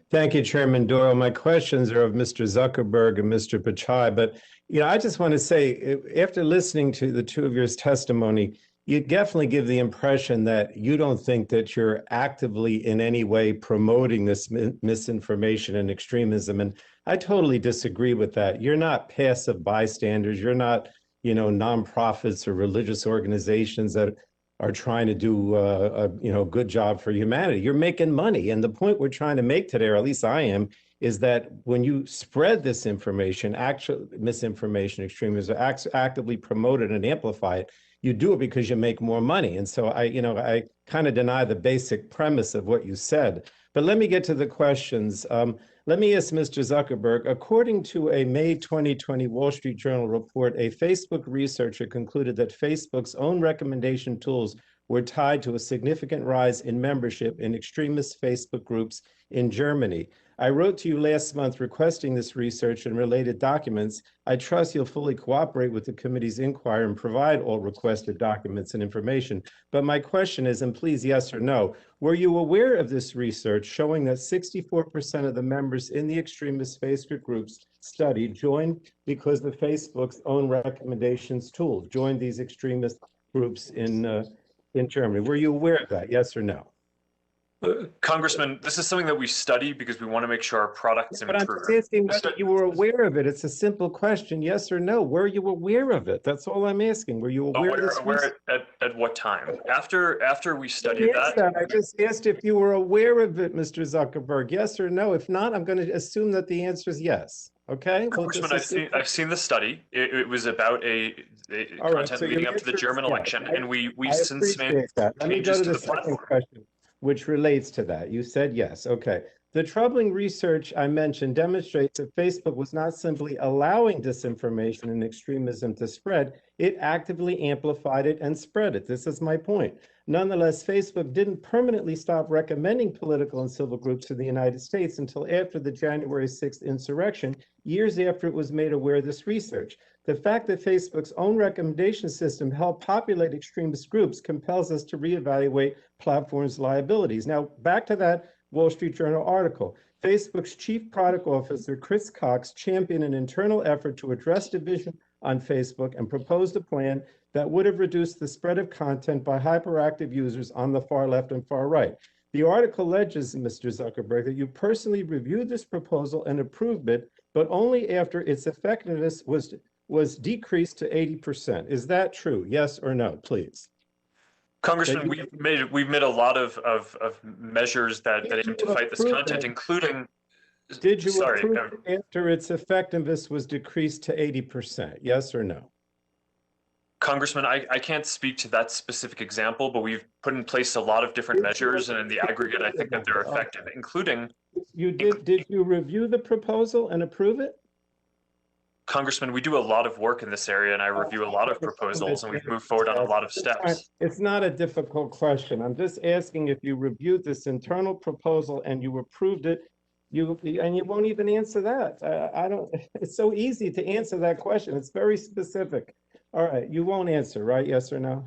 Thank you, Chairman Doyle. My questions are of Mr. Zuckerberg and Mr. Pichai, but I just want to say, after listening to the two of your testimony, you definitely give the impression that you don't think that you're actively in any way promoting this misinformation and extremism. And I totally disagree with that. You're not passive bystanders. You're not, nonprofits or religious organizations that are trying to do a good job for humanity. You're making money. And the point we're trying to make today, or at least I am, is that when you spread this information, actual misinformation, extremism, actively promote it and amplify it, you do it because you make more money. And so I kind of deny the basic premise of what you said. But let me get to the questions. Let me ask Mr. Zuckerberg, according to a May 2020 Wall Street Journal report, a Facebook researcher concluded that Facebook's own recommendation tools were tied to a significant rise in membership in extremist Facebook groups in Germany. I wrote to you last month requesting this research and related documents. I trust you'll fully cooperate with the committee's inquiry and provide all requested documents and information. But my question is, and please yes or no, were you aware of this research showing that 64% of the members in the extremist Facebook groups studied joined because of Facebook's own recommendations tools, joined these extremist groups in Germany? Were you aware of that, yes or no? Congressman, this is something that we study because we want to make sure our products improve. But I'm just asking whether you were aware of it. It's a simple question, yes or no. Were you aware of it? That's all I'm asking. Were you aware of this? Aware at what time? After we studied that? I just asked if you were aware of it, Mr. Zuckerberg, yes or no. If not, I'm going to assume that the answer is yes. Okay. Congressman, I've seen the study. It was about a content leading up to the German election, and we've since made changes to the platform. Question, which relates to that. You said yes. Okay. The troubling research I mentioned demonstrates that Facebook was not simply allowing disinformation and extremism to spread, it actively amplified it and spread it. This is my point. Nonetheless, Facebook didn't permanently stop recommending political and civil groups to the United States until after the January 6th insurrection, years after it was made aware of this research. The fact that Facebook's own recommendation system helped populate extremist groups compels us to reevaluate platforms' liabilities. Now, back to that Wall Street Journal article. Facebook's chief product officer, Chris Cox, championed an internal effort to address division on Facebook and proposed a plan that would have reduced the spread of content by hyperactive users on the far left and far right. The article alleges, Mr. Zuckerberg, that you personally reviewed this proposal and approved it, but only after its effectiveness was decreased to 80%. Is that true? Yes or no, please? Congressman, we've made a lot of measures that aim to fight this content, including. Did you approve it after its effectiveness was decreased to 80%? Yes or no? Congressman, I can't speak to that specific example, but we've put in place a lot of different measures, and in the aggregate, I think that they're effective, including. Did you review the proposal and approve it? Congressman, we do a lot of work in this area, and I review a lot of proposals, and we've moved forward on a lot of steps. It's not a difficult question. I'm just asking if you reviewed this internal proposal and you approved it. And you won't even answer that. I don't. It's so easy to answer that question. It's very specific. All right, you won't answer, right? Yes or no?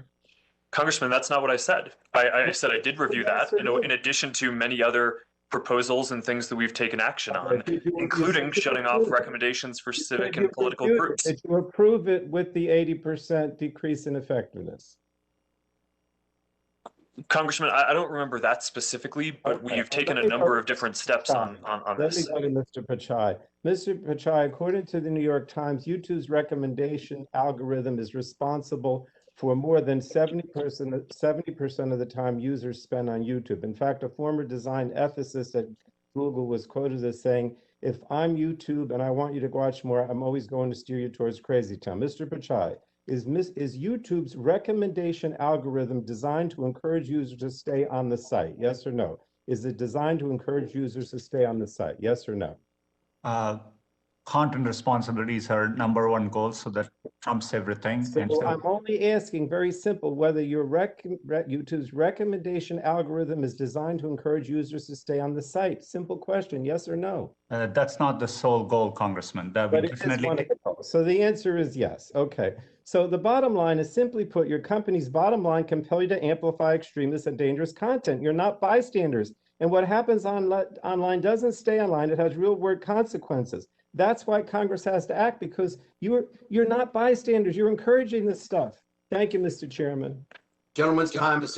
Congressman, that's not what I said. I said I did review that, in addition to many other proposals and things that we've taken action on, including shutting off recommendations for civic and political groups. Did you approve it with the 80% decrease in effectiveness? Congressman, I don't remember that specifically, but we've taken a number of different steps on this. Let me go to Mr. Pichai. Mr. Pichai, according to the New York Times, YouTube's recommendation algorithm is responsible for more than 70% of the time users spend on YouTube. In fact, a former design ethicist at Google was quoted as saying, "If I'm YouTube and I want you to watch more, I'm always going to steer you towards Crazy Town." Mr. Pichai, is YouTube's recommendation algorithm designed to encourage users to stay on the site? Yes or no? Is it designed to encourage users to stay on the site? Yes or no? Content responsibilities are #1 goal, so that trumps everything. So I'm only asking, very simple, whether your YouTube's recommendation algorithm is designed to encourage users to stay on the site. Simple question, yes or no? That's not the sole goal, Congressman. That but it is one of the goals. So the answer is yes. Okay. So the bottom line is, simply put, your company's bottom line compel you to amplify extremist and dangerous content. You're not bystanders. And what happens online doesn't stay online. It has real world consequences. That's why Congress has to act, because you're not bystanders. You're encouraging this stuff. Thank you, Mr. Chairman. Gentleman's time is